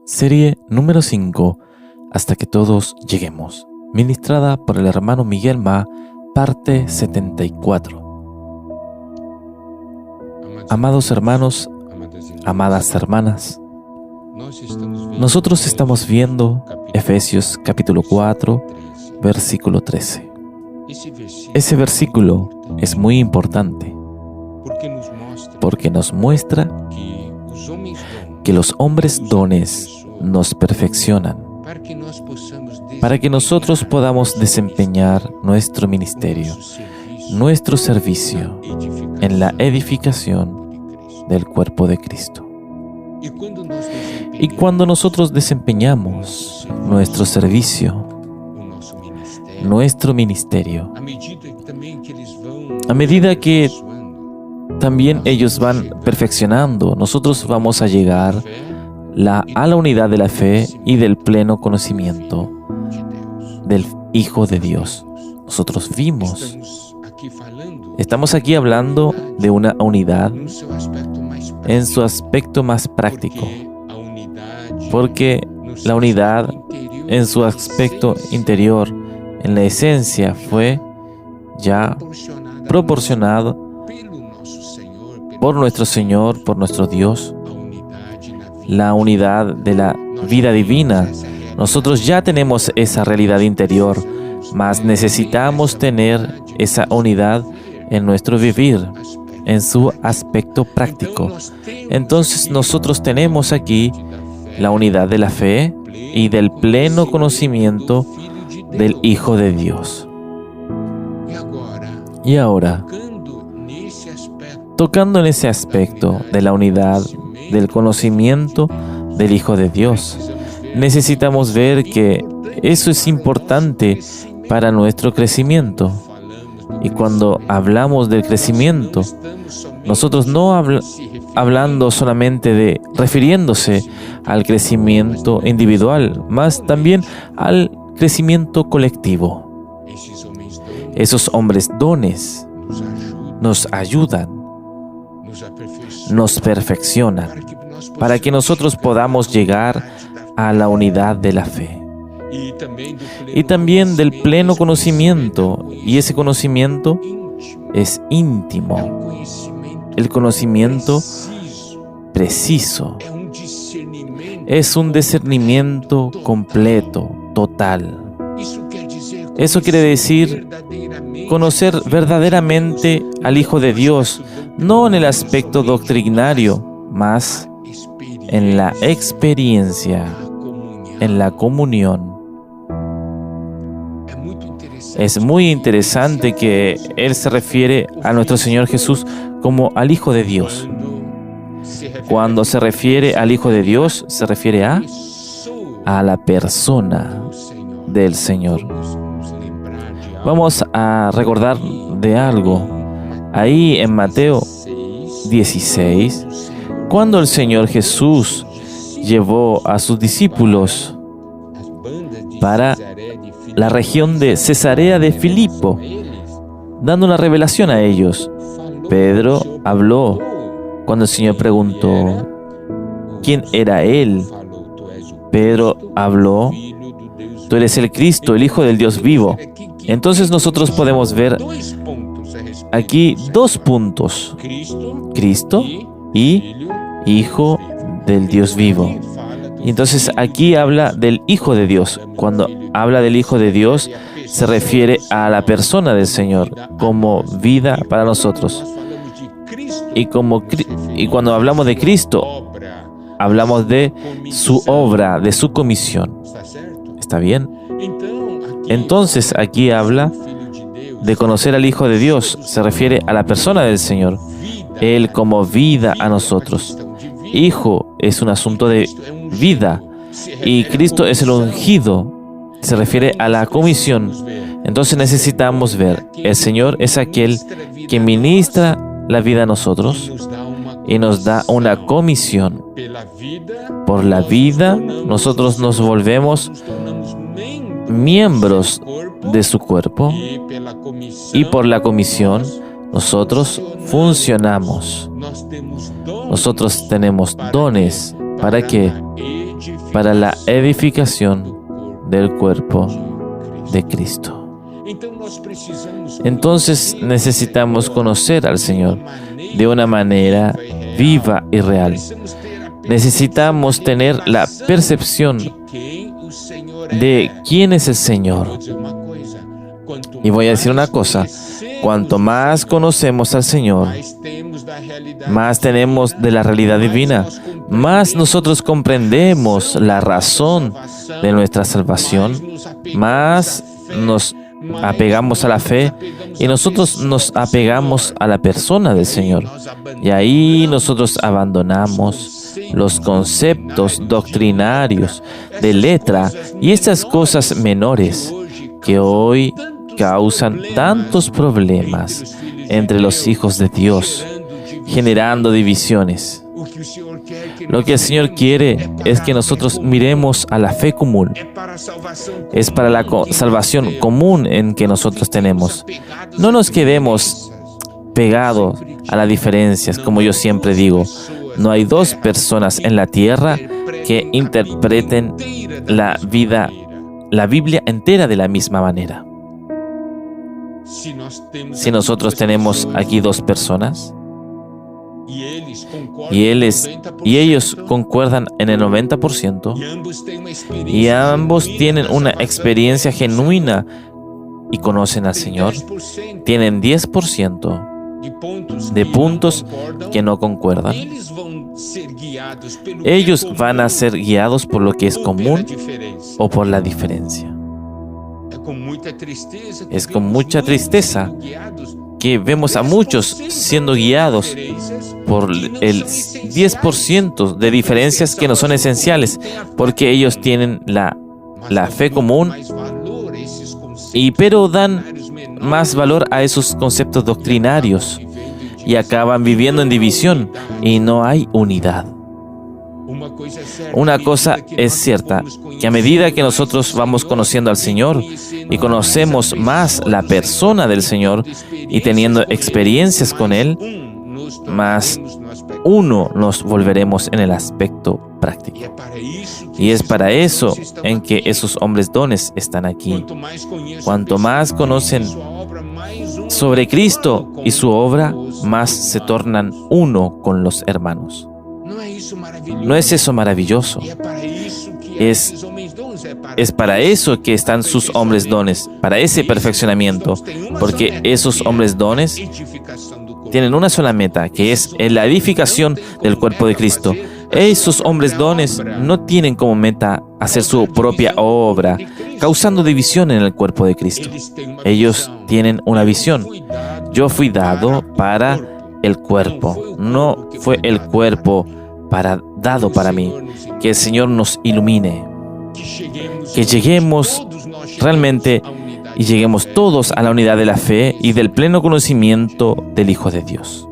Serie número 5, Hasta que todos lleguemos, ministrada por el hermano Miguel Ma, parte 74. Amados hermanos, amadas hermanas, nosotros estamos viendo Efesios capítulo 4, versículo 13. Ese versículo es muy importante porque nos muestra que los hombres dones nos perfeccionan para que nosotros podamos desempeñar nuestro ministerio, nuestro servicio en la edificación del cuerpo de Cristo. Y cuando nosotros desempeñamos nuestro servicio, nuestro ministerio, a medida que también ellos van perfeccionando, nosotros vamos a llegar a la unidad de la fe y del pleno conocimiento del Hijo de Dios. Nosotros estamos aquí hablando de una unidad en su aspecto más práctico, porque la unidad en su aspecto interior, en la esencia, fue ya proporcionado por nuestro Señor, por nuestro Dios. La unidad de la vida divina. Nosotros ya tenemos esa realidad interior, mas necesitamos tener esa unidad en nuestro vivir, en su aspecto práctico. Entonces nosotros tenemos aquí la unidad de la fe y del pleno conocimiento del Hijo de Dios. Y ahora, tocando en ese aspecto de la unidad del conocimiento del Hijo de Dios, necesitamos ver que eso es importante para nuestro crecimiento. Y cuando hablamos del crecimiento, nosotros no hablando solamente refiriéndose al crecimiento individual, más también al crecimiento colectivo. Esos hombres dones nos ayudan, nos perfeccionan, para que nosotros podamos llegar a la unidad de la fe. Y también del pleno conocimiento, y ese conocimiento es íntimo, el conocimiento preciso, es un discernimiento completo, total. Eso quiere decir conocer verdaderamente al Hijo de Dios, no en el aspecto doctrinario, mas en la experiencia, en la comunión. Es muy interesante que Él se refiere a nuestro Señor Jesús como al Hijo de Dios. Cuando se refiere al Hijo de Dios, se refiere a la persona del Señor. Vamos a recordar de algo. Ahí en Mateo 16, cuando el Señor Jesús llevó a sus discípulos para la región de Cesarea de Filipo, dando una revelación a ellos, Pedro habló cuando el Señor preguntó quién era Él. Pedro habló: tú eres el Cristo, el Hijo del Dios vivo. Entonces nosotros podemos ver aquí dos puntos: Cristo y Hijo del Dios vivo. Y entonces aquí habla del Hijo de Dios. Cuando habla del Hijo de Dios, se refiere a la persona del Señor como vida para nosotros. Y cuando hablamos de Cristo, hablamos de su obra, de su comisión. ¿Está bien? Entonces aquí habla de conocer al Hijo de Dios. Se refiere a la persona del Señor, Él como vida a nosotros. Hijo es un asunto de vida y Cristo es el ungido. Se refiere a la comisión. Entonces necesitamos ver, el Señor es aquel que ministra la vida a nosotros y nos da una comisión. Por la vida nosotros nos volvemos miembros de su cuerpo, y por la comisión nosotros funcionamos. Nosotros tenemos dones. ¿Para qué? para la edificación del cuerpo de Cristo. Entonces necesitamos conocer al Señor de una manera viva y real. Necesitamos tener la percepción de quién es el Señor. Y voy a decir una cosa: cuanto más conocemos al Señor, más tenemos de la realidad divina, más nosotros comprendemos la razón de nuestra salvación, más nos apegamos a la fe y nosotros nos apegamos a la persona del Señor. Y ahí nosotros abandonamos los conceptos doctrinarios de letra y estas cosas menores que hoy causan tantos problemas entre los hijos de Dios, generando divisiones. Lo que el Señor quiere es que nosotros miremos a la fe común. Es para la salvación común en que nosotros tenemos. No nos quedemos pegados a las diferencias, como yo siempre digo. No hay dos personas en la tierra que interpreten la Biblia entera de la misma manera. Si nosotros tenemos aquí dos personas y ellos concuerdan en el 90% y ambos tienen una experiencia genuina y conocen al Señor, tienen 10% de puntos que no concuerdan. Ellos van a ser guiados por lo que es común o por la diferencia. Es con mucha tristeza que vemos a muchos siendo guiados por el 10% de diferencias que no son esenciales, porque ellos tienen la fe común, pero dan más valor a esos conceptos doctrinarios y acaban viviendo en división y no hay unidad. Una cosa es cierta, que a medida que nosotros vamos conociendo al Señor y conocemos más la persona del Señor y teniendo experiencias con Él, más uno nos volveremos en el aspecto práctico. Y es para eso en que esos hombres dones están aquí. Cuanto más conocen sobre Cristo y su obra, más se tornan uno con los hermanos. ¿No es eso maravilloso? Es para eso que están sus hombres dones, para ese perfeccionamiento, porque esos hombres dones tienen una sola meta, que es la edificación del cuerpo de Cristo. Esos hombres dones no tienen como meta hacer su propia obra, causando división en el cuerpo de Cristo. Ellos tienen una visión. Yo fui dado para el cuerpo, no fue el cuerpo dado para mí. Que el Señor nos ilumine, que lleguemos realmente y lleguemos todos a la unidad de la fe y del pleno conocimiento del Hijo de Dios.